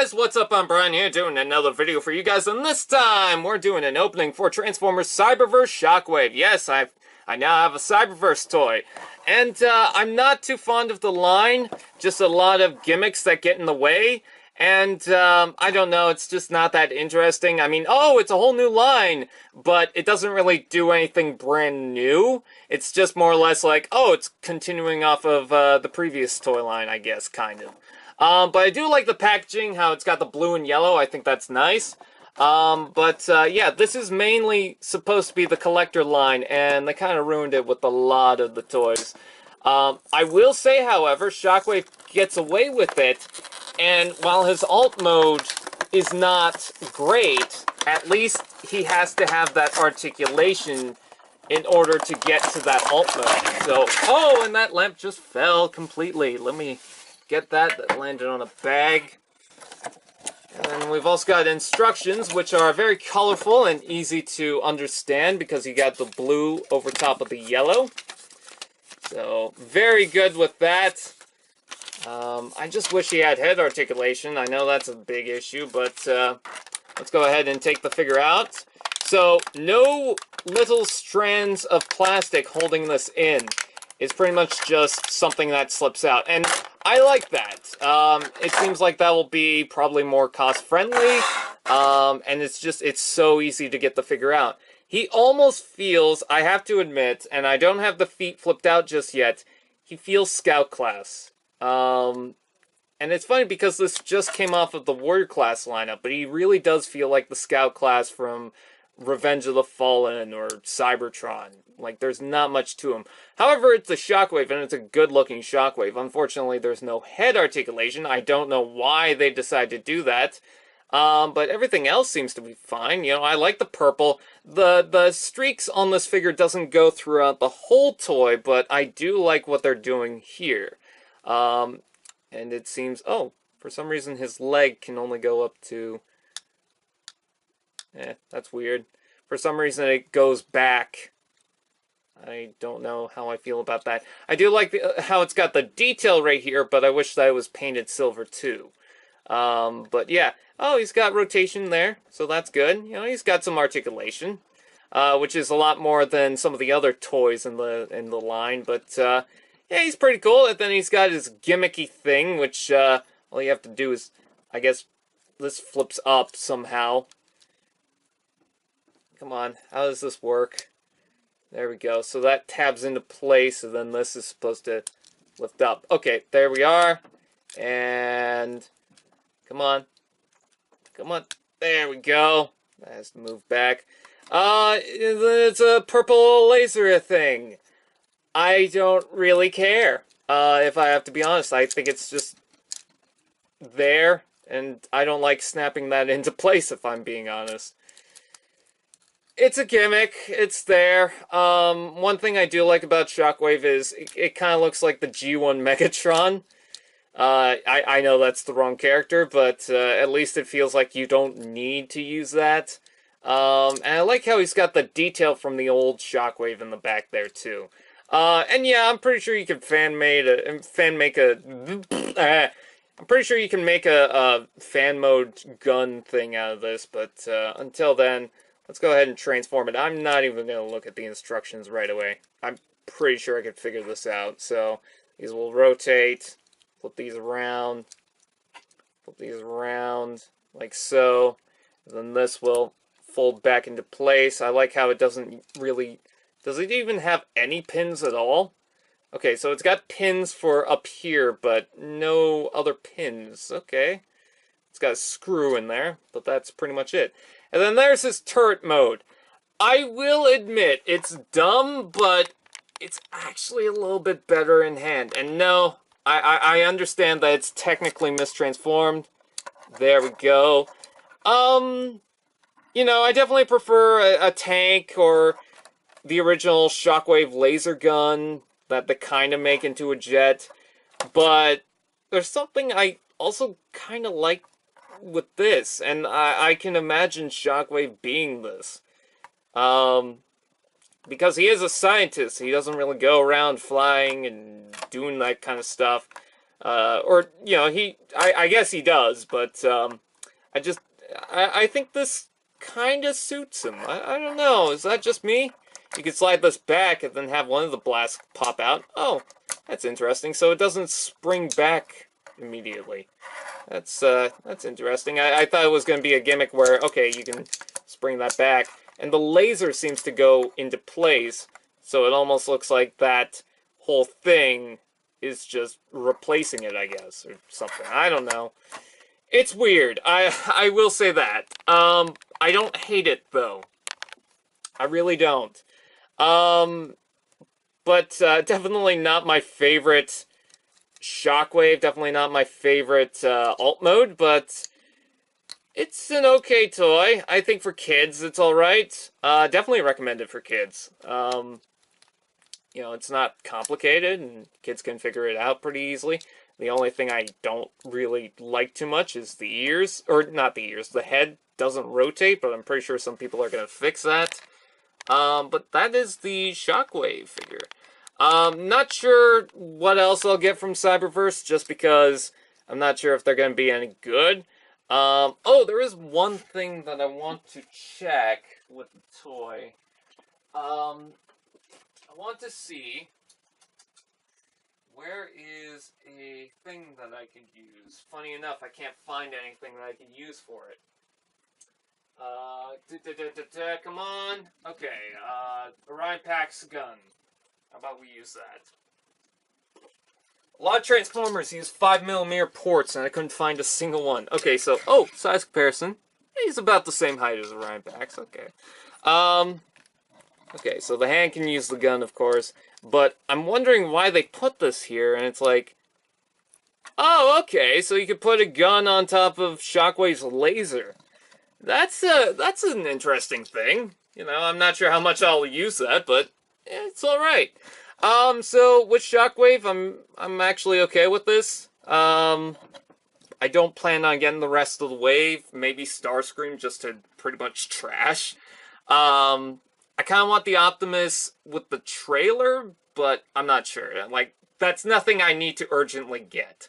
guys, what's up? I'm Brian here doing another video for you guys, and this time we're doing an opening for Transformers Cyberverse Shockwave. Yes, I now have a Cyberverse toy, and I'm not too fond of the line, just a lot of gimmicks that get in the way, and I don't know, it's just not that interesting. I mean, oh, it's a whole new line, but it doesn't really do anything brand new. It's just more or less like, oh, it's continuing off of the previous toy line, I guess, kind of. But I do like the packaging, how it's got the blue and yellow. I think that's nice. Yeah, this is mainly supposed to be the collector line, and they kind of ruined it with a lot of the toys. I will say, however, Shockwave gets away with it, and while his alt mode is not great, at least he has to have that articulation in order to get to that alt mode. So, oh, and that lamp just fell completely. Let me get that. That landed on a bag. And then we've also got instructions, which are very colorful and easy to understand because you got the blue over top of the yellow. So, very good with that. I just wish he had head articulation. I know that's a big issue, but let's go ahead and take the figure out. So, no little strands of plastic holding this in. It's pretty much just something that slips out. And I like that. It seems like that will be probably more cost-friendly, and it's so easy to get the figure out. He almost feels, I have to admit, and I don't have the feet flipped out just yet, he feels Scout class. And it's funny because this just came off of the Warrior class lineup, but he really does feel like the Scout class from Revenge of the Fallen or Cybertron. Like, there's not much to him. However, it's a Shockwave, and it's a good-looking Shockwave. Unfortunately, there's no head articulation. I don't know why they decided to do that. But everything else seems to be fine. You know, I like the purple. The streaks on this figure doesn't go throughout the whole toy, but I do like what they're doing here. And it seems... Oh, for some reason his leg can only go up to... that's weird. For some reason it goes back. I don't know how I feel about that. I do like how it's got the detail right here, but I wish that it was painted silver too. But yeah. Oh, he's got rotation there, so that's good. You know, he's got some articulation, which is a lot more than some of the other toys in the line. But yeah, he's pretty cool. And then he's got his gimmicky thing, which all you have to do is, I guess, this flips up somehow. Come on, how does this work? There we go. So that tabs into place, and then this is supposed to lift up. Okay, there we are. And come on. Come on. There we go. That has to move back. It's a purple laser thing. I don't really care. If I have to be honest, I think it's just there, and I don't like snapping that into place, if I'm being honest. It's a gimmick. It's there. One thing I do like about Shockwave is it kind of looks like the G1 Megatron. I know that's the wrong character, but at least it feels like you don't need to use that. And I like how he's got the detail from the old Shockwave in the back there too. And yeah, I'm pretty sure you can I'm pretty sure you can make a fan mode gun thing out of this, but until then, let's go ahead and transform it. I'm not even going to look at the instructions right away. I'm pretty sure I could figure this out. So, these will rotate, flip these around, like so. And then this will fold back into place. I like how it doesn't really... Does it even have any pins at all? Okay, so it's got pins for up here, but no other pins. Okay. It's got a screw in there, but that's pretty much it. And then there's his turret mode. I will admit, it's dumb, but it's actually a little bit better in hand. And no, I understand that it's technically mistransformed. There we go. You know, I definitely prefer a tank or the original Shockwave laser gun that they kind of make into a jet. But there's something I also kind of like with this, and I can imagine Shockwave being this. Because he is a scientist, he doesn't really go around flying and doing that kind of stuff. Or, you know, I guess he does, but, I just, I think this kind of suits him. I don't know, is that just me? You could slide this back and then have one of the blasts pop out. Oh, that's interesting. So it doesn't spring back immediately. That's interesting. I thought it was going to be a gimmick where, okay, you can spring that back. And the laser seems to go into place, so it almost looks like that whole thing is just replacing it, I guess, or something. I don't know. It's weird. I will say that. I don't hate it, though. I really don't. But definitely not my favorite Shockwave. Definitely not my favorite alt mode, but it's an okay toy. I think for kids, it's alright. Definitely recommend it for kids. You know, it's not complicated, and kids can figure it out pretty easily. The only thing I don't really like too much is the ears. Or, not the ears, the head doesn't rotate, but I'm pretty sure some people are going to fix that. But that is the Shockwave figure. Not sure what else I'll get from Cyberverse, just because I'm not sure if they're going to be any good. Oh, there is one thing that I want to check with the toy. I want to see, where is a thing that I could use? Funny enough, I can't find anything that I can use for it. Come on. Okay, Orion Pack's gun. How about we use that? A lot of Transformers use 5mm ports, and I couldn't find a single one. Okay, so, oh, size comparison. He's about the same height as Orion Pax, okay. Okay, so the hand can use the gun, of course, but I'm wondering why they put this here, and it's like, oh, okay, so you could put a gun on top of Shockwave's laser. That's an interesting thing. You know, I'm not sure how much I'll use that, but it's alright. So with Shockwave, I'm actually okay with this. I don't plan on getting the rest of the wave. Maybe Starscream just to pretty much trash. I kind of want the Optimus with the trailer, but I'm not sure. Like, that's nothing I need to urgently get.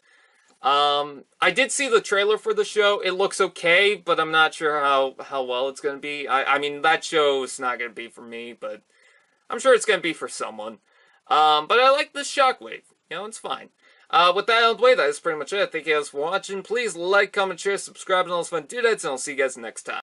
I did see the trailer for the show. It looks okay, but I'm not sure how well it's going to be. I mean, that show's not going to be for me, but I'm sure it's going to be for someone. But I like this Shockwave. You know, it's fine. With that out of the way, that is pretty much it. Thank you guys for watching. Please like, comment, share, subscribe, and all those fun dudettes, and I'll see you guys next time.